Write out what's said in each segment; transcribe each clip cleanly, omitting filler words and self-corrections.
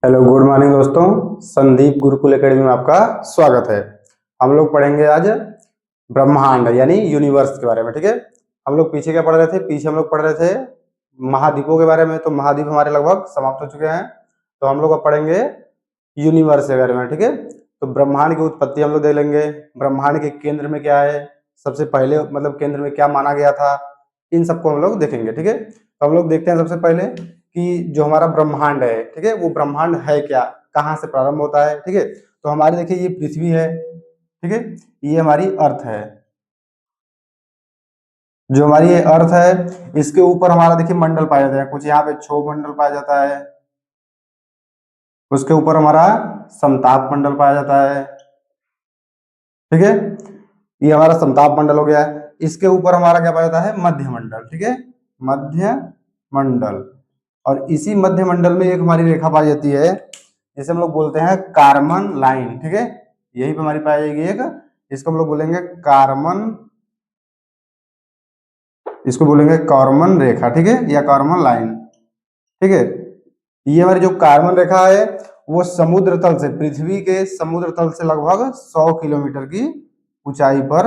Hello good morning दोस्तों। Sandeep Gurukul academy में आपका स्वागत है। हम लोग पढ़ेंगे आज ब्रह्मांड यानी यूनिवर्स के बारे में। ठीक है, हम लोग पीछे क्या पढ़ रहे थे? पीछे हम लोग पढ़ रहे थे महाद्वीपों के बारे में। तो महाद्वीप हमारे लगभग समाप्त हो चुके हैं, तो हम लोग अब पढ़ेंगे यूनिवर्स के बारे में। ठीक है, तो ब्रह्मांड की उत्पत्ति हम लोग देख लेंगे। ब्रह्मांड के केंद्र में क्या है, सबसे पहले मतलब केंद्र में क्या माना गया था, इन सबको हम लोग देखेंगे। ठीक है, तो हम लोग देखते हैं सबसे पहले कि जो हमारा ब्रह्मांड है, ठीक है, वो ब्रह्मांड है क्या, कहाँ से प्रारंभ होता है। ठीक है, तो हमारी देखिए ये पृथ्वी है, ठीक है, ये हमारी अर्थ है। जो हमारी ये अर्थ है, इसके ऊपर हमारा देखिए मंडल पाया जाता है, कुछ यहाँ पे क्षोभ मंडल पाया जाता है, उसके ऊपर हमारा समताप मंडल पाया जाता है। ठीक है, ये हमारा समताप मंडल हो गया है। इसके ऊपर हमारा क्या पाया जाता है? मध्य मंडल। ठीक है, मध्य मंडल। और इसी मध्य मंडल में एक हमारी रेखा पाई जाती है, जिसे हम लोग बोलते हैं कार्बन लाइन। ठीक है, यही पे हमारी पाई जाएगी एक, इसको हम लोग बोलेंगे कार्बन, इसको बोलेंगे कार्बन रेखा। ठीक है, या कार्बन लाइन। ठीक है, ये हमारी जो कार्बन रेखा है वो समुद्र तल से, पृथ्वी के समुद्र तल से लगभग 100 किलोमीटर की ऊंचाई पर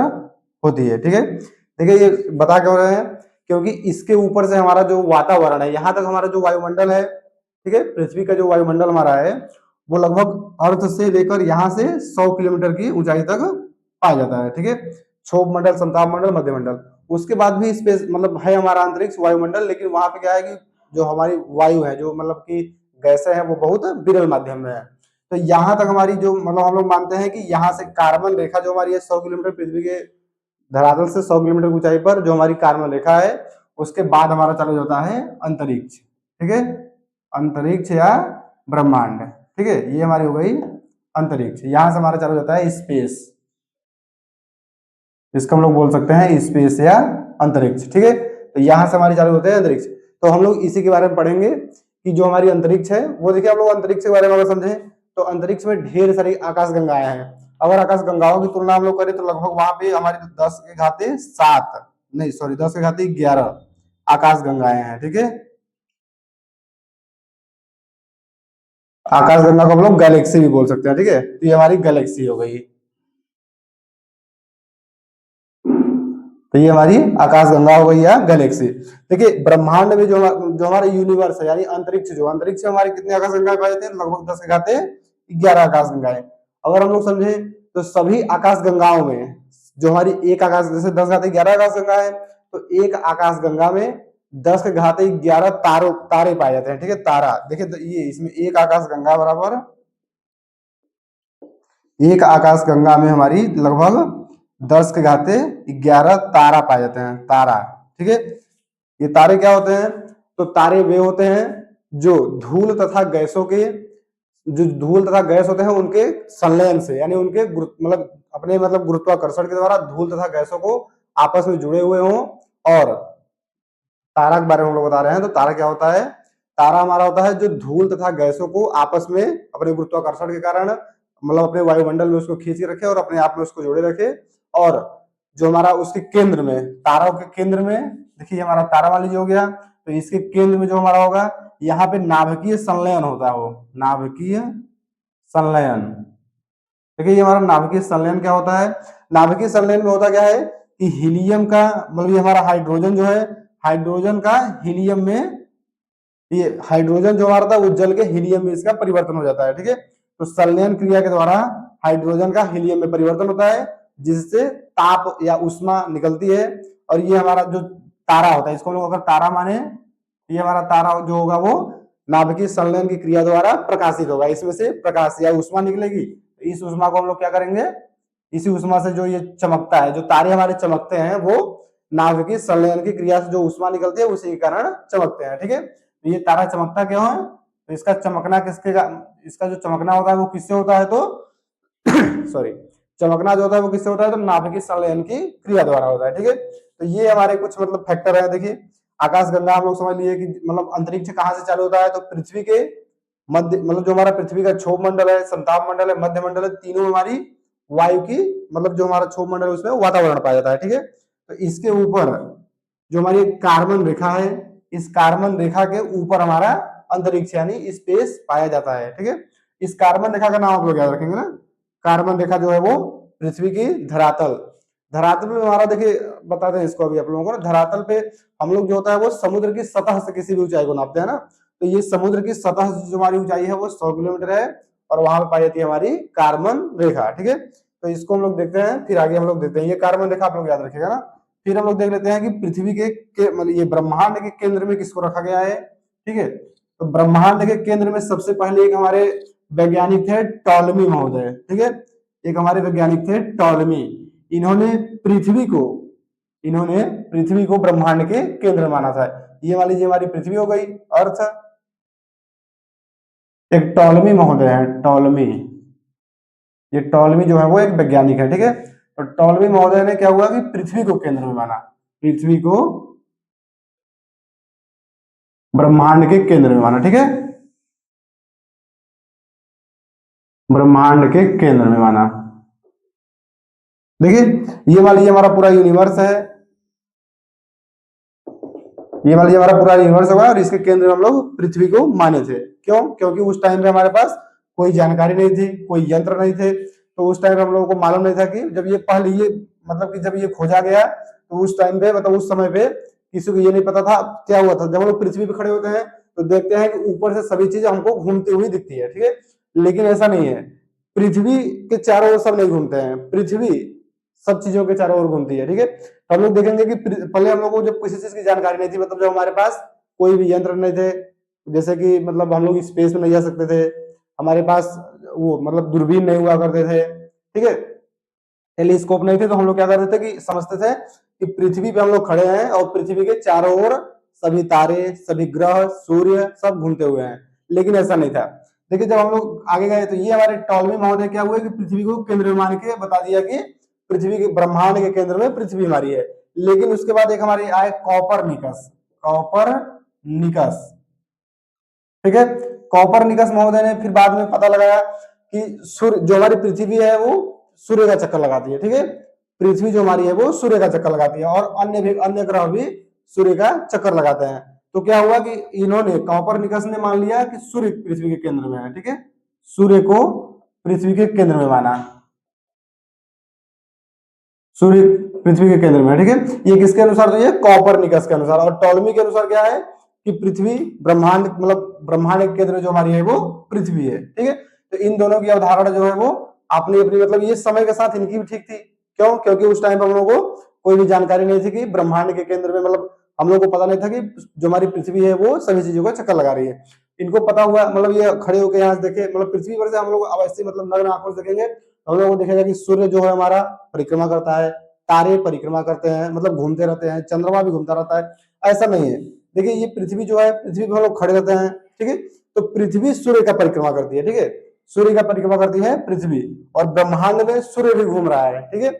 होती है। ठीक है, देखिए ये बता क्यों रहे हैं, क्योंकि इसके ऊपर से हमारा जो वातावरण है, यहाँ तक हमारा जो वायुमंडल है, ठीक है, पृथ्वी का जो वायुमंडल हमारा है वो लगभग अर्थ से लेकर यहाँ से 100 किलोमीटर की ऊंचाई तक पाया जाता है। ठीक है, क्षोभ मंडल, समताप मंडल, मध्य मंडल। उसके बाद भी स्पेस मतलब है हमारा अंतरिक्ष वायुमंडल, लेकिन वहां पे क्या है कि जो हमारी वायु है, जो मतलब कि गैसें हैं, वो बहुत विरल माध्यम में है। तो यहाँ तक हमारी जो मतलब हम लोग मानते हैं कि यहाँ से कार्बन रेखा जो हमारी है 100 किलोमीटर, पृथ्वी के धरातल से 100 किलोमीटर की ऊंचाई पर जो हमारी कार्बन रेखा है, उसके बाद हमारा चालू होता है अंतरिक्ष। ठीक है, अंतरिक्ष या ब्रह्मांड। ठीक है, ये हमारी हो गई अंतरिक्ष। यहाँ से हमारा चालू होता है स्पेस, इसको हम लोग बोल सकते हैं स्पेस या अंतरिक्ष। ठीक है, तो यहाँ से हमारी चालू होते हैं अंतरिक्ष। तो हम लोग इसी के बारे में पढ़ेंगे कि जो हमारी अंतरिक्ष है वो, देखिए आप लोग अंतरिक्ष के बारे में अगर समझें तो अंतरिक्ष में ढेर सारी आकाश गंगाएं हैं। अगर आकाश गंगाओं की तुलना हम लोग करें तो लगभग वहां पे हमारी 10⁻7, नहीं सॉरी 10⁻11 आकाश गंगाएं हैं। ठीक है, आकाश गंगा को हम लोग गैलेक्सी भी बोल सकते हैं। ठीक है, तो ये हमारी गैलेक्सी हो गई, तो ये हमारी आकाश गंगा हो गई या गैलेक्सी। देखिए ब्रह्मांड में जो हमारा यूनिवर्स है यानी अंतरिक्ष, जो अंतरिक्ष में हमारे कितने आकाश गंगाएं पाए जाते हैं? लगभग 10⁻11 आकाश गंगाएं। अगर हम लोग समझे तो सभी आकाश गंगाओं में जो हमारी एक आकाश, जैसे 10⁻11 आकाश गंगा है, तो एक आकाश गंगा में 10⁻11 तारे पाए जाते हैं। ठीक है, तारा देखिए, तो ये इसमें एक आकाश गंगा बराबर, एक आकाश गंगा में हमारी लगभग 10⁻11 तारा पाए जाते हैं, तारा। ठीक है, ये तारे क्या होते हैं? तो तारे वे होते हैं जो धूल तथा गैसों के, जो धूल तथा गैस होते हैं उनके संलयन से, यानी उनके मतलब अपने मतलब गुरुत्वाकर्षण के द्वारा धूल तथा गैसों को आपस में जुड़े हुए हों। और तारा के बारे में हम लोग बता रहे हैं, तो तारा क्या होता है? तारा हमारा होता है जो धूल तथा गैसों को आपस में अपने गुरुत्वाकर्षण के कारण मतलब अपने वायुमंडल में उसको खींच के रखे और अपने आप में उसको जोड़े रखे। और जो हमारा उसके केंद्र में, तारों के केंद्र में, देखिए हमारा तारा मान लीजिए हो गया, तो इसके केंद्र में जो हमारा होगा, यहाँ पे नाभिकीय संलयन होता है, वो नाभिकीय संलयन। देखिए ये हमारा नाभिकीय संलयन क्या होता है? नाभिकीय संलयन में होता क्या है कि हीलियम का मतलब ये हमारा हाइड्रोजन जो है, हाइड्रोजन का हीलियम में, ये हाइड्रोजन जो हमारा था वो जल के हीलियम में इसका परिवर्तन हो जाता है। ठीक है, तो संलयन क्रिया के द्वारा हाइड्रोजन का हीलियम में परिवर्तन होता है, जिससे ताप या उष्मा निकलती है। और ये हमारा जो तारा होता है, इसको हम लोग अगर तारा माने, ये हमारा तारा जो होगा वो नाभिकीय संलयन की क्रिया द्वारा प्रकाशित होगा, इसमें से प्रकाश या उष्मा निकलेगी। इस उष्मा को हम लोग क्या करेंगे? इसी उष्मा से जो ये चमकता है, जो तारे हमारे चमकते हैं, वो नाभिकीय संलयन की क्रिया से जो उष्मा निकलती है उसी के कारण चमकते हैं। ठीक है, तो ये तारा चमकता क्यों है? तो इसका चमकना किसके, इसका जो चमकना होता है वो किससे होता है? तो सॉरी, चमकना जो होता है वो किससे होता है? तो नाभिकीय संलयन की क्रिया द्वारा होता है। ठीक है, तो ये हमारे कुछ मतलब फैक्टर है। देखिए आकाश गंगा हम लोग समझ लिए कि मतलब अंतरिक्ष कहाँ से चालू होता है, तो पृथ्वी के मध्य, मतलब जो हमारा पृथ्वी का क्षोभ मंडल है, समताप मंडल है, मध्य मंडल है, तीनों हमारी वायु की मतलब जो हमारा क्षोभ मंडल है उसमें वातावरण पाया जाता है। ठीक है, तो इसके ऊपर जो हमारी कार्बन रेखा है, इस कार्बन रेखा के ऊपर हमारा अंतरिक्ष यानी स्पेस पाया जाता है। ठीक है, इस कार्बन रेखा का नाम आप लोग याद रखेंगे ना, कार्बन रेखा जो है वो पृथ्वी की धरातल, धरातल पे हमारा देखिए बताते हैं इसको अभी आप लोगों को ना, धरातल पे हम लोग जो होता है वो समुद्र की सतह से किसी भी ऊंचाई को नापते हैं ना, तो ये समुद्र की सतह से जो हमारी ऊंचाई है वो 100 किलोमीटर है और वहां पे पाई जाती है हमारी कार्बन रेखा। ठीक है, तो इसको हम लोग देखते हैं, फिर आगे हम लोग देखते हैं, ये कार्बन रेखा आप लोग याद रखिएगा ना। फिर हम लोग देख लेते हैं कि पृथ्वी के मतलब ये ब्रह्मांड के केंद्र में किसको रखा गया है। ठीक है, तो ब्रह्मांड के केंद्र में सबसे पहले एक हमारे वैज्ञानिक थे टॉलमी महोदय। ठीक है, एक हमारे वैज्ञानिक थे टॉलमी, इन्होंने पृथ्वी को इन्होंने पृथ्वी को ब्रह्मांड के केंद्र माना था। ये मान लीजिए हमारी पृथ्वी हो गई अर्थ, एक टॉलमी महोदय है, टॉलमी, ये टॉलमी जो है वो एक वैज्ञानिक है। ठीक है, तो टॉलमी महोदय ने क्या हुआ कि पृथ्वी को केंद्र में माना, पृथ्वी को ब्रह्मांड के केंद्र में माना। ठीक है, ब्रह्मांड के केंद्र में माना। देखिए ये मान लीजिए हमारा पूरा यूनिवर्स है, ये मान लीजिए हमारा पूरा यूनिवर्स होगा और इसके केंद्र में हम लोग पृथ्वी को माने थे। क्यों? क्योंकि उस टाइम पे हमारे पास कोई जानकारी नहीं थी, कोई यंत्र नहीं थे, तो उस टाइम पे हम लोगों को मालूम नहीं था कि जब ये पहले ये मतलब कि जब ये खोजा गया तो उस टाइम पे मतलब उस समय पे किसी को ये नहीं पता था क्या हुआ था। जब हम लोग पृथ्वी पे खड़े होते हैं तो देखते हैं कि ऊपर से सभी चीजें हमको घूमती हुई दिखती है। ठीक है, लेकिन ऐसा नहीं है, पृथ्वी के चारों ओर सब नहीं घूमते हैं, पृथ्वी सब चीजों के चारों ओर घूमती है। ठीक है, तो हम लोग देखेंगे कि पहले हम लोगों को जब किसी चीज की जानकारी नहीं थी, मतलब जब हमारे पास कोई भी यंत्र नहीं थे, जैसे कि मतलब हम लोग स्पेस में नहीं जा सकते थे, हमारे पास वो मतलब दूरबीन नहीं हुआ करते थे, ठीक है, टेलीस्कोप नहीं थे, तो हम लोग क्या करते थे कि समझते थे कि पृथ्वी पे हम लोग खड़े हैं और पृथ्वी के चारों ओर सभी तारे, सभी ग्रह, सूर्य सब घूमते हुए हैं, लेकिन ऐसा नहीं था। देखिए जब हम लोग आगे गए तो ये हमारे टॉलमी महोदय क्या हुए कि पृथ्वी को केंद्र में मान के बता दिया कि पृथ्वी के ब्रह्मांड के केंद्र में पृथ्वी हमारी है। लेकिन उसके बाद एक हमारी आए कॉपरनिकस, कॉपरनिकस, ठीक है, कॉपरनिकस महोदय ने फिर बाद में पता लगाया कि सूर्य जो हमारी पृथ्वी है वो सूर्य का चक्कर लगाती है। ठीक है, पृथ्वी जो हमारी है वो सूर्य का चक्कर लगाती है और अन्य ग्रह भी सूर्य का चक्कर लगाते हैं। तो क्या हुआ कि इन्होंने कॉपरनिकस ने मान लिया कि सूर्य पृथ्वी के केंद्र में है। ठीक है, सूर्य को पृथ्वी के केंद्र में माना, सूर्य पृथ्वी के केंद्र में है। ठीक है, ये किसके अनुसार? तो ये कॉपरनिकस के अनुसार। और टॉलमी के अनुसार क्या है कि पृथ्वी ब्रह्मांड मतलब ब्रह्मांड के केंद्र जो हमारी है वो पृथ्वी है। ठीक है, तो इन दोनों की अवधारणा जो है वो अपनी अपनी मतलब ये समय के साथ इनकी भी ठीक थी। क्यों? क्योंकि उस टाइम पर हम लोगों को कोई भी जानकारी नहीं थी कि ब्रह्मांड के केंद्र में मतलब हम लोग को पता नहीं था कि जो हमारी पृथ्वी है वो सभी चीजों का चक्कर लगा रही है। इनको पता हुआ मतलब ये खड़े होकर यहाँ से देखे मतलब पृथ्वी पर से हम लोग अवश्य मतलब नग्न आंखों से देखेंगे तो हम लोगों को दिखेगा कि सूर्य जो है हमारा परिक्रमा करता है, तारे परिक्रमा करते हैं मतलब घूमते रहते हैं, चंद्रमा भी घूमता रहता है। ऐसा नहीं है, देखिए ये पृथ्वी जो है पृथ्वी पे हम लोग खड़े रहते हैं। ठीक है, तो पृथ्वी सूर्य का परिक्रमा करती है। ठीक है, सूर्य का परिक्रमा करती है पृथ्वी और ब्रह्मांड में सूर्य भी घूम रहा है। ठीक है,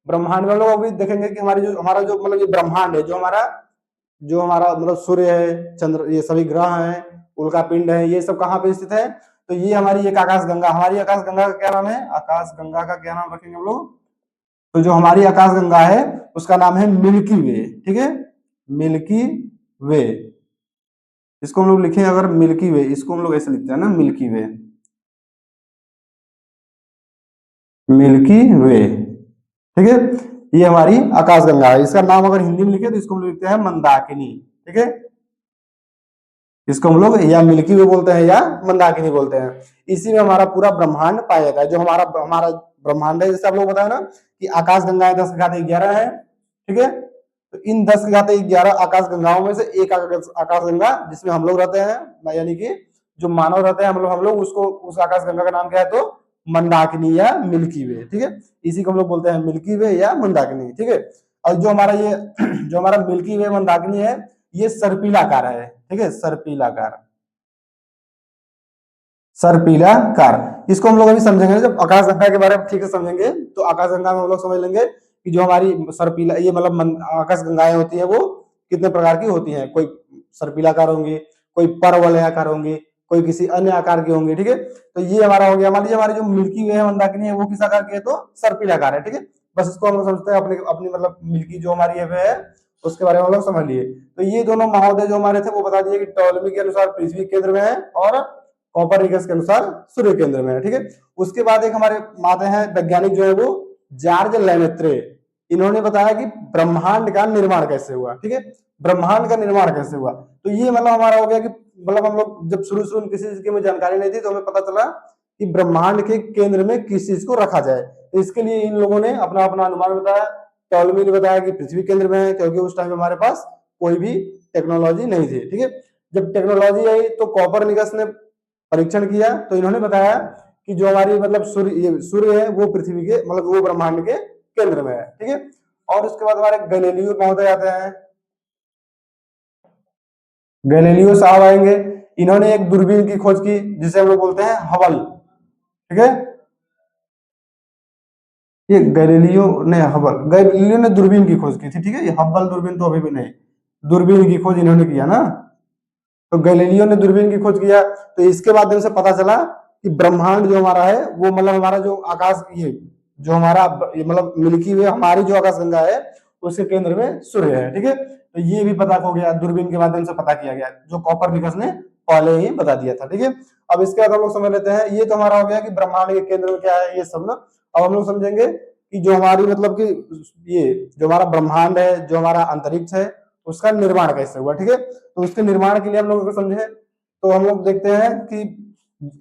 ब्रह्मांड में हम लोग अभी देखेंगे कि हमारा जो मतलब ये ब्रह्मांड है जो हमारा मतलब सूर्य है, चंद्र, ये सभी ग्रह हैं, उल्का पिंड है, ये सब कहाँ पे स्थित है? तो ये हमारी एक आकाश गंगा, हमारी आकाश गंगा का क्या नाम है? आकाश गंगा का क्या नाम रखेंगे हम लोग? तो जो हमारी आकाश गंगा है उसका नाम है मिल्की वे। ठीक है, मिल्की वे, इसको हम लोग लिखें अगर मिल्की वे, इसको हम लोग ऐसे लिखते हैं ना मिल्की वे, मिल्की वे। ठीक है, ये हमारी आकाश गंगा है। इसका नाम अगर हिंदी में लिखे तो इसको हम लोग लिखते हैं मंदाकिनी। ठीक है, इसको हम लोग या मिल्की वे बोलते हैं या मंदाकिनी बोलते हैं। इसी में हमारा पूरा ब्रह्मांड पाया जाता है। जो हमारा हमारा ब्रह्मांड है, जैसे आप लोग बताया ना कि आकाश गंगाएं 10⁻11 है। ठीक है, तो इन 10⁻11 आकाश गंगाओं में से एक आकाश गंगा जिसमें हम लोग रहते हैं, यानी कि जो मानव रहते हैं हम लोग उसको उस आकाश गंगा का नाम क्या है? तो मंदाकिनी या मिल्की वे। ठीक है, इसी को हम लोग बोलते हैं मिल्की वे या मंदाकिनी। ठीक है, और जो हमारा ये जो हमारा मिल्की वे मंदाकिनी है ये सर्पिलाकार है। ठीक है, सर्पिलाकार, सर्पिलाकार, इसको हम लोग अभी समझेंगे जब आकाश गंगा के बारे में ठीक से समझेंगे तो आकाश गंगा में हम लोग समझ लेंगे कि जो हमारी सर्पिला ये मतलब आकाश गंगाएं होती है वो कितने प्रकार की होती हैं। कोई सर्पिलाकार होंगी, कोई परवलयाकार होंगी, कोई किसी अन्य आकार की होंगी। ठीक है, तो ये हमारा हो गया। मान लीजिए हमारी जो मिल्की वे है मंदाकिनी है वो किस आकार की है? तो सर्पिलाकार है। ठीक है, बस इसको हम लोग समझते हैं अपनी अपनी मतलब मिल्की जो हमारी है उसके बारे में हम लोग समझ लिए। तो ये दोनों महोदय जो हमारे थे वो बता दिए कि टॉलमी के अनुसार पृथ्वी केंद्र में है और कोपरनिकस के अनुसार सूर्य केंद्र में है, ठीक है। उसके बाद एक हमारे आते हैं वैज्ञानिक जो है वो जॉर्ज लेमेत्रे। इन्होंने बताया कि ब्रह्मांड का निर्माण कैसे हुआ, ठीक है, ब्रह्मांड का निर्माण कैसे हुआ। तो ये मतलब हमारा हो गया कि मतलब हम लोग जब शुरू शुरू में किसी चीज की हमें जानकारी नहीं थी तो हमें पता चला कि ब्रह्मांड के केंद्र में किस चीज को रखा जाए। तो इसके लिए इन लोगों ने अपना अपना अनुमान बताया। टॉलमी ने बताया कि पृथ्वी केंद्र में है, क्योंकि उस टाइम हमारे पास कोई भी टेक्नोलॉजी नहीं थी, ठीक है। जब टेक्नोलॉजी आई तो कोपरनिकस ने परीक्षण किया, तो इन्होंने बताया कि जो हमारी मतलब सूर्य है वो पृथ्वी के मतलब वो ब्रह्मांड के केंद्र में है, ठीक है। और उसके बाद हमारे गैलीलियो महोदय आते हैं। गैलीलियो साहब आएंगे, इन्होंने एक दूरबीन की खोज की जिसे हम लोग बोलते हैं हबल, ठीक है। ये गैलीलियो ने हबल, गैलीलियो ने दूरबीन की खोज की थी, ठीक है। ये हबल दूरबीन तो अभी भी नहीं, दूरबीन की खोज इन्होंने किया ना। तो गैलीलियो ने दूरबीन की खोज किया, तो इसके माध्यम से पता चला कि ब्रह्मांड जो हमारा है वो मतलब हमारा जो आकाश ये जो हमारा मतलब मिल्की वे हमारी जो आकाशगंगा है उसके केंद्र में सूर्य है, ठीक है। तो ये भी पता हो गया, दूरबीन के माध्यम से पता किया गया, जो कोपरनिकस ने पहले ही बता दिया था, ठीक है। अब इसके बाद हम लोग समझ लेते हैं, ये तो हमारा हो गया कि ब्रह्मांड के केंद्र में क्या है ये सब ना। अब हम लोग समझेंगे कि जो हमारी मतलब कि ये जो हमारा ब्रह्मांड है, जो हमारा अंतरिक्ष है, उसका निर्माण कैसे हुआ, ठीक है। तो उसके निर्माण के लिए हम लोग समझे तो हम लोग देखते हैं कि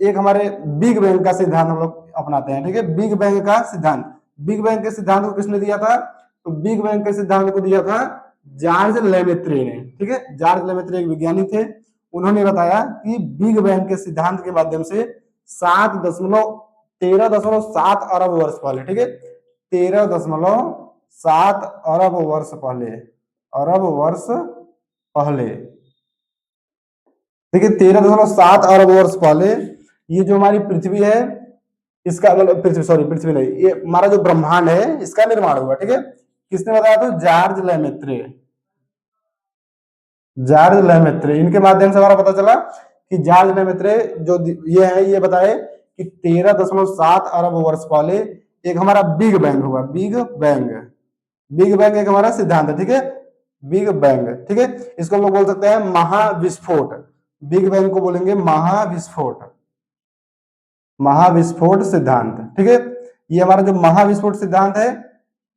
एक हमारे बिग बैंग का सिद्धांत हम लोग अपनाते हैं, ठीक है। बिग बैंग का सिद्धांत, बिग बैंग के सिद्धांत को किसने दिया था? तो बिग बैंग के सिद्धांत को दिया था जॉर्ज लेमेत्रे ने, ठीक है। जॉर्ज लेमेत्रे एक विज्ञानी थे, उन्होंने बताया कि बिग बैंग के सिद्धांत के माध्यम से 13.7 अरब वर्ष पहले, ठीक है, 13.7 अरब वर्ष पहले, अरब वर्ष पहले, देखिए 13.7 अरब वर्ष पहले ये जो हमारी पृथ्वी है इसका मतलब पृथ्वी सॉरी पृथ्वी नहीं, ये हमारा जो ब्रह्मांड है इसका निर्माण हुआ, ठीक है। किसने बताया? तो जॉर्ज लेमेत्रे, जॉर्ज लेमेत्रे, इनके माध्यम से हमारा पता चला कि जॉर्ज लेमेत्रे जो ये है ये बताए कि 13.7 अरब वर्ष पहले एक हमारा बिग बैंग हुआ, बिग बैंग, बिग बैंग एक हमारा सिद्धांत है, ठीक है, बिग बैंग, ठीक है। इसको हम लोग बोल सकते हैं महाविस्फोट, बिग बैंग को बोलेंगे महाविस्फोट, महाविस्फोट सिद्धांत, ठीक है। ये हमारा जो महाविस्फोट सिद्धांत है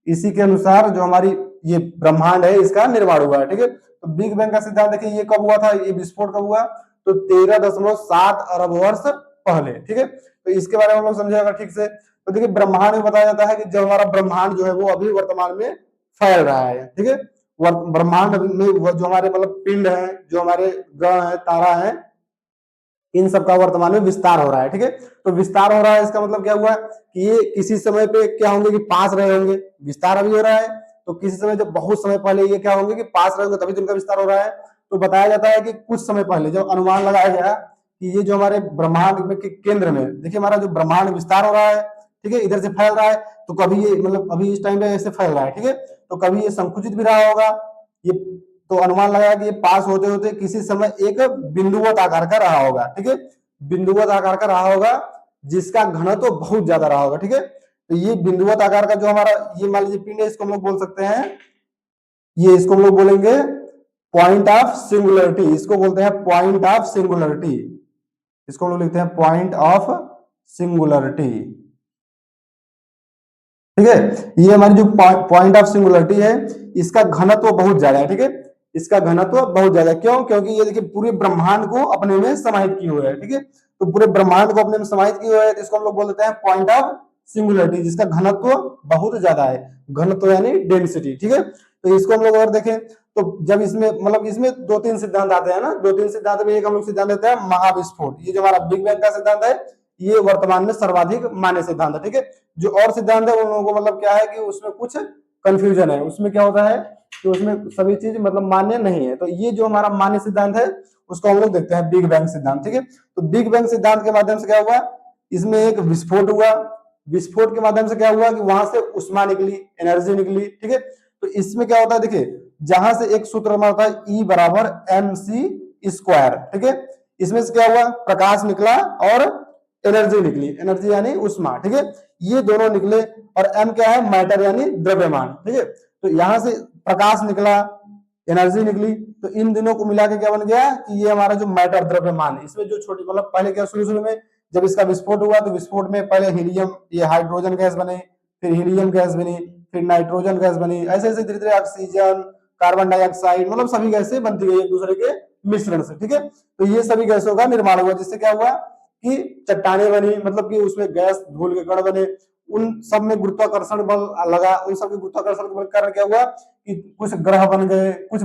इसी के अनुसार जो हमारी ये ब्रह्मांड है इसका निर्माण हुआ है, ठीक है। तो बिग बैंग का सिद्धांत देखिए ये कब हुआ था, ये विस्फोट कब हुआ? तो 13.7 अरब वर्ष पहले, ठीक है। तो इसके बारे में हम लोग समझेगा ठीक से। तो देखिए ब्रह्मांड में बताया जाता है कि जब हमारा ब्रह्मांड जो है वो अभी वर्तमान में फैल रहा है, ठीक है। ब्रह्मांड में जो हमारे मतलब पिंड है, जो हमारे ग्रह है, तारा है, इन सब का वर्तमान में विस्तार हो रहा है, ठीक है। तो विस्तार हो रहा है इसका मतलब क्या हुआ कि ये किसी समय पे क्या होंगे कि पास रहे होंगे, विस्तार अभी हो रहा है, तो किसी समय जब बहुत समय पहले ये क्या होंगे कि पास रहे होंगे तभी तो इनका विस्तार हो रहा है। तो बताया जाता है कि कुछ समय पहले जब अनुमान लगाया गया कि ये जो हमारे ब्रह्मांड के केंद्र में देखिए हमारा जो ब्रह्मांड विस्तार हो रहा है, ठीक है, इधर से फैल रहा है, तो कभी ये मतलब अभी इस टाइम पे ऐसे फैल रहा है, ठीक है, तो कभी ये संकुचित भी रहा होगा ये, तो अनुमान लगाया कि ये पास होते होते किसी समय एक बिंदुवत आकार का रहा होगा, ठीक है, बिंदुवत आकार का रहा होगा जिसका घनत्व तो बहुत ज्यादा रहा होगा, ठीक है। तो ये बिंदुवत आकार का जो हमारा ये मान लीजिए पिंड है इसको हम लोग बोल सकते हैं, ये इसको हम लोग बोलेंगे पॉइंट ऑफ सिंगुलरिटी, इसको बोलते हैं पॉइंट ऑफ सिंगुलरिटी, इसको हम लोग लिखते हैं पॉइंट ऑफ सिंगुलरिटी, ठीक है। ये हमारी जो पॉइंट ऑफ सिंगुलरिटी है इसका घनत्व बहुत ज्यादा है, ठीक है, इसका घनत्व बहुत ज्यादा है। क्यों? क्योंकि ये देखिए पूरे ब्रह्मांड को अपने में समाहित किए हुए है, ठीक है। तो पूरे ब्रह्मांड को अपने में समाहित किए हुए है, तो इसको हम लोग बोल देते हैं पॉइंट ऑफ सिंगुलरिटी, जिसका घनत्व बहुत ज्यादा है, घनत्व यानी डेंसिटी, ठीक है। तो इसको हम लोग अगर देखें तो जब इसमें मतलब इसमें दो तीन सिद्धांत आते हैं ना, दो तीन सिद्धांत में एक हम लोग सिद्धांत देते हैं महाविस्फोट, ये जो हमारा बिग बैंग का सिद्धांत है ये वर्तमान में सर्वाधिक मान्य सिद्धांत है, ठीक है। जो और सिद्धांत है उन लोगों को मतलब क्या है कि उसमें कुछ कंफ्यूजन है, उसमें क्या होता है कि उसमें सभी चीज मतलब मान्य नहीं है। तो ये जो हमारा मान्य सिद्धांत है उसको हम लोग देखते हैं बिग बैंग सिद्धांत, ठीक है। तो बिग बैंग सिद्धांत के माध्यम से क्या हुआ, इसमें एक विस्फोट हुआ, विस्फोट के माध्यम से क्या हुआ कि वहां से उष्मा निकली, एनर्जी निकली, ठीक है। तो इसमें क्या होता है देखिए जहां से एक सूत्र होता है E बराबर mc स्क्वायर, ठीक है, इसमें से क्या हुआ प्रकाश निकला और एनर्जी निकली, एनर्जी यानी उष्मा, ठीक है, ये दोनों निकले। और m क्या है? मैटर यानी द्रव्यमान, ठीक है। तो यहां से प्रकाश निकला एनर्जी निकली। तो इन दिनों को मिला के क्या बन गया कि ये हमारा जो मैटर द्रव्यमान, इसमें जो छोटी मतलब पहले क्या शुरू शुरू में जब इसका विस्फोट हुआ तो विस्फोट में पहले हीलियम, ये हाइड्रोजन गैस बने, फिर हीलियम गैस बनी, फिर नाइट्रोजन गैस बनी, ऐसे ऐसे धीरे धीरे ऑक्सीजन, कार्बन डाइऑक्साइड, मतलब सभी गैसें बनती गई एक दूसरे के मिश्रण से। ठीक है, तो ये सभी गैसों का निर्माण हुआ, जिससे क्या हुआ कि चट्टाने बनी, मतलब कि उसमें गैस धूल के कण बने, उन सब में गुरुत्वाकर्षण बल लगा, उन सब के गुरुत्वाकर्षण बल के कारण क्या हुआ कि कुछ ग्रह बन गए, कुछ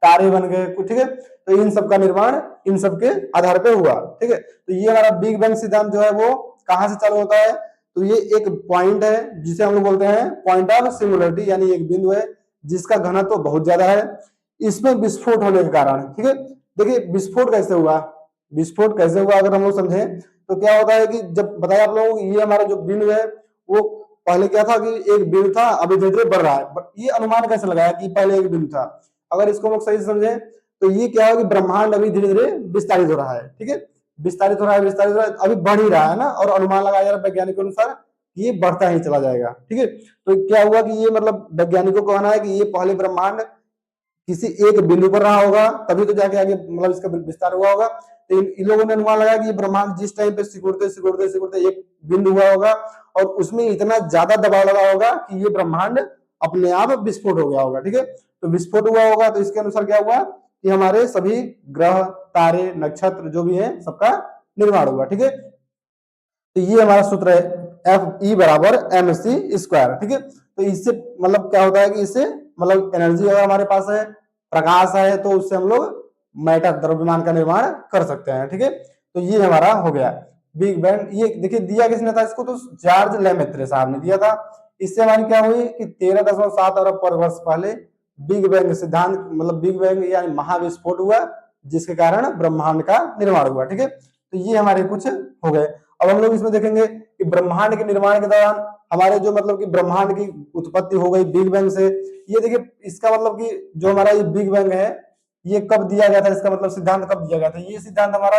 तारे बन गए कुछ। ठीक है, तो इन सब का निर्माण इन सब के आधार पे हुआ। ठीक है, तो ये हमारा बिग बैंग सिद्धांत जो है वो कहां से चालू होता है, तो ये एक पॉइंट है जिसे हम लोग बोलते हैं पॉइंट ऑफ सिंगुलरिटी, यानी एक बिंदु है जिसका घनत्व तो बहुत ज्यादा है, इसमें विस्फोट होने के कारण। ठीक है, देखिए विस्फोट कैसे हुआ, विस्फोट कैसे हुआ अगर हम लोग समझें तो क्या होता है कि जब बताया आप लोगों को, ये हमारा जो बिंदु है वो पहले क्या था कि एक बिंदु था, अभी धीरे धीरे बढ़ रहा है, ये अनुमान कैसे लगाया कि पहले एक बिंदु था। अगर इसको हम लोग सही से समझे तो ये क्या है कि ब्रह्मांड अभी धीरे धीरे विस्तारित हो रहा है। ठीक है, विस्तारित हो रहा है, विस्तारित हो रहा है, अभी बढ़ ही रहा है ना, और अनुमान लगाया जा रहा है वैज्ञानिकों के अनुसार ये बढ़ता ही चला जाएगा। ठीक है, तो क्या हुआ कि ये मतलब वैज्ञानिकों को कहना है कि ये पहले ब्रह्मांड किसी एक बिंदु पर रहा होगा, तभी तो जाके आगे मतलब इसका विस्तार हुआ होगा। तो इन लोगों ने अनुमान लगाया कि ये ब्रह्मांड जिस टाइम पे सिकुड़ते सिकुड़ते सिकुड़ते एक बिंदु हुआ होगा, और उसमें इतना ज्यादा दबाव लगा होगा कि ये ब्रह्मांड अपने आप विस्फोट हो गया होगा। ठीक है, तो विस्फोट हुआ होगा, तो इसके अनुसार क्या हुआ कि हमारे सभी ग्रह, तारे, नक्षत्र जो भी है सबका निर्माण हुआ। ठीक है, तो ये हमारा सूत्र है एफ ई बराबर एम सी स्क्वायर। ठीक है, तो इससे मतलब क्या होता है कि इससे मतलब एनर्जी अगर हमारे पास है, प्रकाश है, तो उससे हम लोग मैटर द्रव्यमान का निर्माण कर सकते हैं। ठीक है, तो ये हमारा हो गया बिग बैंग। ये देखिए दिया किसने था इसको, तो जॉर्ज लेमेत्रे साहब ने दिया था। इससे हमारी क्या हुई कि 13.7 अरब पर वर्ष पहले बिग बैंग सिद्धांत मतलब बिग बैंग यानी महाविस्फोट हुआ, जिसके कारण ब्रह्मांड का निर्माण हुआ। ठीक है, तो ये हमारे कुछ हो गए। अब हम लोग इसमें देखेंगे कि ब्रह्मांड के निर्माण के दौरान हमारे जो मतलब कि ब्रह्मांड की उत्पत्ति हो गई बिग बैंग से। ये देखिए इसका मतलब कि जो हमारा ये बिग बैंग है ये कब दिया गया था, इसका मतलब सिद्धांत कब दिया गया था, ये सिद्धांत हमारा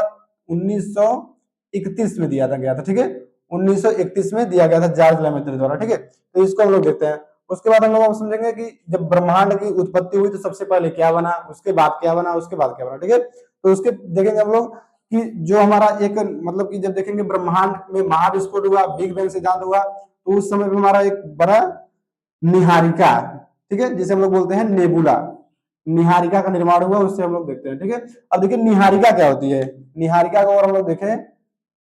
1931 में दिया था गया था। ठीक है, 1931 में दिया गया था जॉर्ज लेमेत्रे द्वारा। ठीक है, तो इसको हम लोग देखते हैं। उसके बाद हम लोग समझेंगे कि जब ब्रह्मांड की उत्पत्ति हुई तो सबसे पहले क्या बना, उसके बाद क्या बना, उसके बाद क्या बना। ठीक है, तो उसके देखेंगे हम लोग कि जो हमारा एक मतलब कि जब देखेंगे ब्रह्मांड में महाविस्फोट हुआ, बिग बैंग सिद्धांत हुआ, तो उस समय पे हमारा एक बड़ा निहारिका, ठीक है, जिसे हम लोग बोलते हैं नेबुला, निहारिका का निर्माण हुआ, उससे हम लोग देखते हैं। ठीक है, अब देखिए निहारिका क्या होती है, निहारिका को अगर हम लोग देखें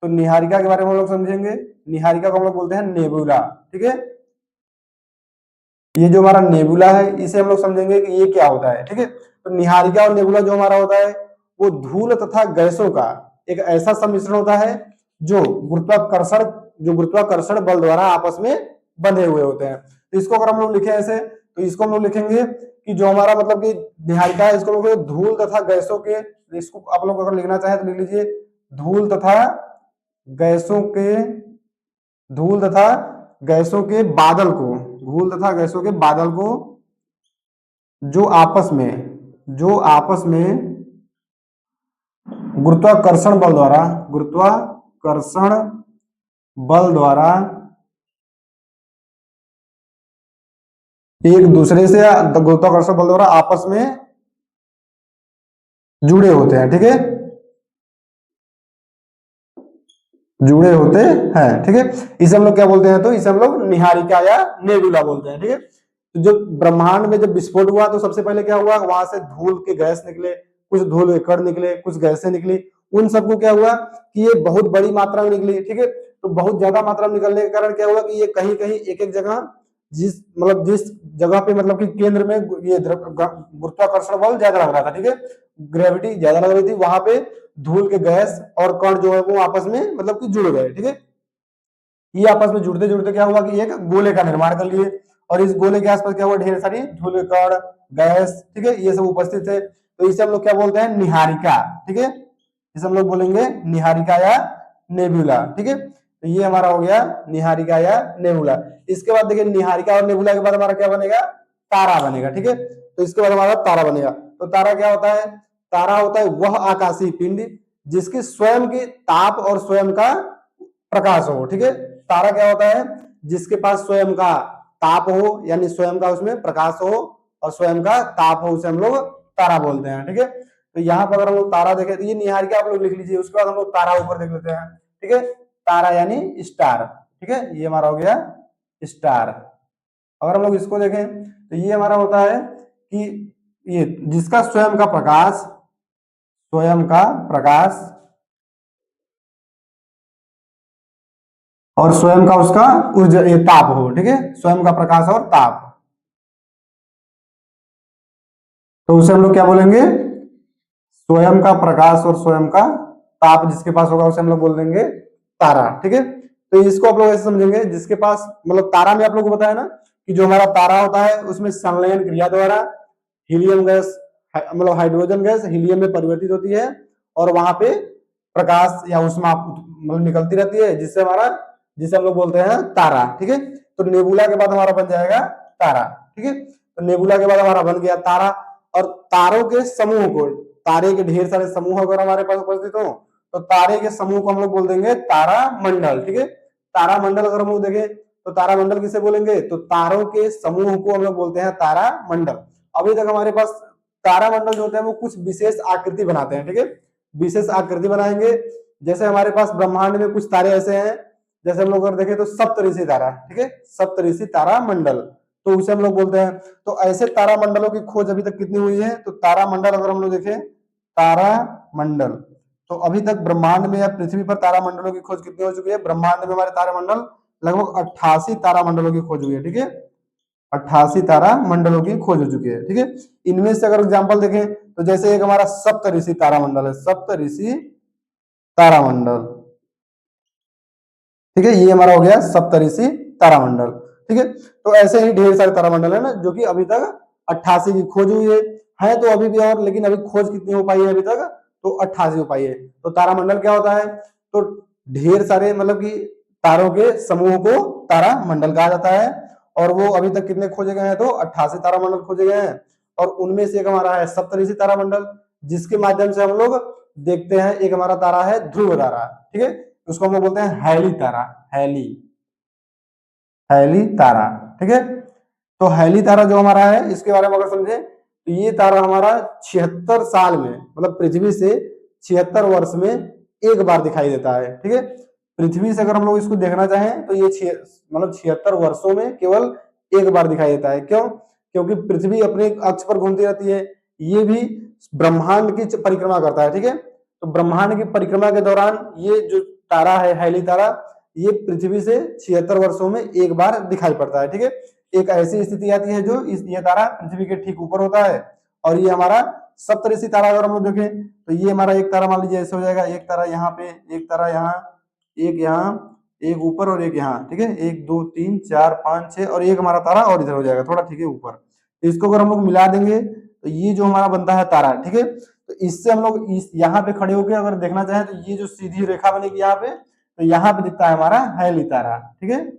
तो निहारिका के बारे में हम लोग समझेंगे। निहारिका को हम लोग बोलते हैं नेबुला। ठीक है, ये जो हमारा नेबुला है इसे हम लोग समझेंगे कि ये क्या होता है। ठीक है, तो निहारिका और नेबुला जो हमारा होता है वो धूल तथा गैसों का एक ऐसा सम्मिश्रण होता है जो गुरुत्वाकर्षण बल द्वारा आपस में बंधे हुए होते हैं। तो इसको अगर हम लोग लिखे ऐसे, तो इसको हम लोग लिखेंगे कि जो हमारा मतलब कि निहारिका है इसको लोग धूल तथा गैसों के, इसको आप लोग अगर लिखना चाहे तो लिख लीजिए धूल तथा गैसों के, धूल तथा गैसों के बादल को, धूल तथा गैसों के बादल को जो आपस में गुरुत्वाकर्षण बल द्वारा एक दूसरे से गुरुत्वाकर्षण बल द्वारा आपस में जुड़े होते हैं। ठीक है, जुड़े होते हैं। ठीक है, इसे हम लोग क्या बोलते हैं, तो इसे हम लोग निहारिका या नेबुला बोलते हैं। ठीक है, तो जब ब्रह्मांड में जब विस्फोट हुआ तो सबसे पहले क्या हुआ, वहां से धूल के गैस निकले, कुछ धूल के कण निकले, कुछ गैसें निकली। उन सबको क्या हुआ कि ये बहुत बड़ी मात्रा में निकली। ठीक है, तो बहुत ज्यादा मात्रा में निकलने के कारण क्या हुआ कि ये कहीं कहीं एक एक जगह जिस जगह पे मतलब कि केंद्र में ये गुरुत्वाकर्षण बल ज्यादा लग रहा था, ठीक है, ग्रेविटी ज्यादा लग रही थी, वहां पे धूल के गैस और कण जो है वो आपस में मतलब कि जुड़ गए। ठीक है, ये आपस में जुड़ते जुड़ते क्या हुआ कि एक गोले का निर्माण कर लिए, और इस गोले के आसपास क्या हुआ, ढेर सारी धूल के कण, गैस, ठीक है, ये सब उपस्थित है। तो इसे हम लोग क्या बोलते हैं, निहारिका। ठीक है, इसे हम लोग बोलेंगे निहारिका या नेबुला। ठीक है, तो ये हमारा हो गया निहारिका या नेबुला। इसके बाद देखिए निहारिका और नेबुला के बाद हमारा क्या बनेगा, तारा बनेगा। ठीक है, तो इसके बाद हमारा तारा बनेगा। तो तारा क्या होता है, तारा होता है वह आकाशीय पिंड जिसकी स्वयं की ताप और स्वयं का प्रकाश हो। ठीक है, तारा क्या होता है, जिसके पास स्वयं का ताप हो यानी स्वयं का उसमें प्रकाश हो और स्वयं का ताप हो उसे हम लोग तारा बोलते हैं। ठीक है, तो यहाँ पर अगर हम लोग तारा देखें तो ये निहारिका आप लोग लिख लीजिए, उसके बाद हम लोग तारा ऊपर देख लेते हैं। ठीक है, तारा यानी स्टार। ठीक है, ये हमारा हो गया स्टार। अगर हम लोग इसको देखें तो ये हमारा होता है कि ये जिसका स्वयं का प्रकाश और स्वयं का उसका ऊर्जा ये ताप हो। ठीक है, स्वयं का प्रकाश और ताप, तो उसे हम लोग क्या बोलेंगे, स्वयं का प्रकाश और स्वयं का ताप जिसके पास होगा उसे हम लोग बोल देंगे तारा। ठीक है, तो इसको आप लोग ऐसे समझेंगे, जिसके पास मतलब तारा में आप लोग को बताया ना कि जो हमारा तारा होता है उसमें संलयन क्रिया द्वारा हीलियम गैस मतलब हाइड्रोजन गैस हीलियम में परिवर्तित होती है और वहां पे प्रकाश या ऊष्मा मतलब निकलती रहती है, जिसे हम लोग बोलते हैं तारा। ठीक है, तो नेबुला के बाद हमारा बन जाएगा तारा। ठीक है, तो नेबुला के बाद हमारा बन गया तारा। और तारों के समूह को, तारे के ढेर सारे समूह अगर हमारे पास उपस्थित हो तो तारे के समूह को हम लोग बोल देंगे तारा मंडल। ठीक है, तारा मंडल अगर हम लोग देखें तो तारा मंडल किसे बोलेंगे, तो तारों के समूह को हम लोग बोलते हैं तारा मंडल। अभी तक हमारे पास तारा मंडल जो होते हैं वो कुछ विशेष आकृति बनाते हैं। ठीक है, विशेष आकृति बनाएंगे, जैसे हमारे पास ब्रह्मांड में कुछ तारे ऐसे हैं, जैसे हम लोग अगर देखें तो सप्तऋषि तारा। ठीक है, सप्तऋषि तारा मंडल, तो उसे हम लोग बोलते हैं। तो ऐसे तारा मंडलों की खोज अभी तक कितनी हुई है, तो तारा मंडल अगर हम लोग देखें, तारा मंडल, तो अभी तक ब्रह्मांड में या पृथ्वी पर तारा मंडलों की खोज कितनी हो चुकी है, ब्रह्मांड में हमारे तारा मंडल लगभग 88 तारा मंडलों की खोज हुई है। ठीक है, 88 तारा मंडलों की खोज हो चुकी है। ठीक है, इनमें से अगर एग्जांपल देखें तो जैसे एक हमारा सप्तऋषि तारा मंडल है, सप्तऋषि तारा मंडल। ठीक है, ये हमारा हो गया सप्तऋषि तारामंडल। ठीक है, तो ऐसे ही ढेर सारे तारामंडल है ना जो कि अभी तक 88 की खोज हुई है तो अभी भी और, लेकिन अभी खोज कितनी हो पाई है अभी तक, तो 88 हो पाई है। तो तारामंडल क्या होता है, तो ढेर सारे मतलब कि तारों के समूह को तारामंडल कहा जाता है। और वो अभी तक कितने खोजे गए हैं, तो 88 तारामंडल खोजे गए हैं। और उनमें से एक हमारा है सप्तऋषि तारामंडल, जिसके माध्यम से हम लोग देखते हैं। एक हमारा तारा है ध्रुव तारा। ठीक है, उसको हम लोग बोलते हैं हैली तारा, हैली हैली तारा। ठीक है, तो हैली तारा जो हमारा है इसके बारे में अगर समझे तो ये तारा हमारा 76 साल में मतलब पृथ्वी से 76 वर्ष में एक बार दिखाई देता है। ठीक है, पृथ्वी से अगर हम लोग इसको देखना चाहें तो ये मतलब 76 वर्षों में केवल एक बार दिखाई देता है। क्यों, क्योंकि पृथ्वी अपने अक्ष पर घूमती रहती है, ये भी ब्रह्मांड की परिक्रमा करता है। ठीक है, तो ब्रह्मांड की परिक्रमा के दौरान ये जो तारा है हैली तारा, ये पृथ्वी से 76 वर्षों में एक बार दिखाई पड़ता है। ठीक है, एक ऐसी स्थिति आती है जो ये तारा पृथ्वी के ठीक ऊपर होता है। और ये हमारा सप्तऋषि तारा अगर हम लोग देखें तो ये हमारा एक तारा मान लीजिए ऐसे हो जाएगा, एक तारा यहाँ पे, एक तारा यहाँ, एक यहाँ, एक ऊपर और एक यहाँ। ठीक है, 1 2 3 4 5 6 और एक हमारा तारा और इधर हो जाएगा थोड़ा, ठीक है, ऊपर। तो इसको अगर हम लोग मिला देंगे तो ये जो हमारा बनता है तारा। ठीक है, तो इससे हम लोग इस यहाँ पे खड़े होकर अगर देखना चाहें तो ये जो सीधी रेखा बनेगी यहाँ पे, तो यहाँ पे दिखता है हमारा हैली तारा। ठीक है,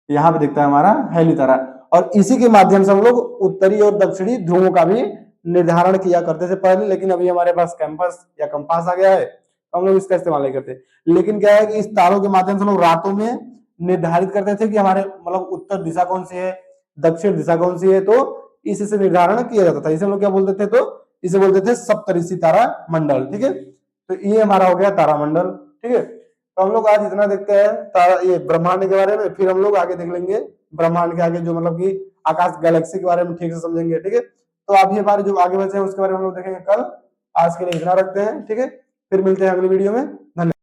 यहाँ पे दिखता है हमारा हैली तारा। और इसी के माध्यम से हम लोग उत्तरी और दक्षिणी ध्रुवों का भी निर्धारण किया करते थे पहले, लेकिन अभी हमारे पास कैंपस या कंपास आ गया है तो हम लोग इसका इस्तेमाल नहीं करते। लेकिन क्या है कि इस तारों के माध्यम से हम लोग रातों में निर्धारित करते थे कि हमारे मतलब उत्तर दिशा कौन सी है, दक्षिण दिशा कौन सी है, तो इससे निर्धारण किया जाता था। इसे हम लोग क्या बोलते थे, तो इसे बोलते थे सप्तऋषि तारा मंडल। ठीक है, तो ये हमारा हो गया तारा मंडल। ठीक है, तो हम लोग आज इतना देखते हैं तारा ये ब्रह्मांड के बारे में, फिर हम लोग आगे देख लेंगे ब्रह्मांड के आगे जो मतलब कि आकाश गैलेक्सी के बारे में ठीक से समझेंगे। ठीक है, तो अभी हमारे जो आगे बचे हैं उसके बारे में हम लोग देखेंगे कल। आज के लिए इतना रखते हैं। ठीक है, फिर मिलते हैं अगली वीडियो में। धन्यवाद।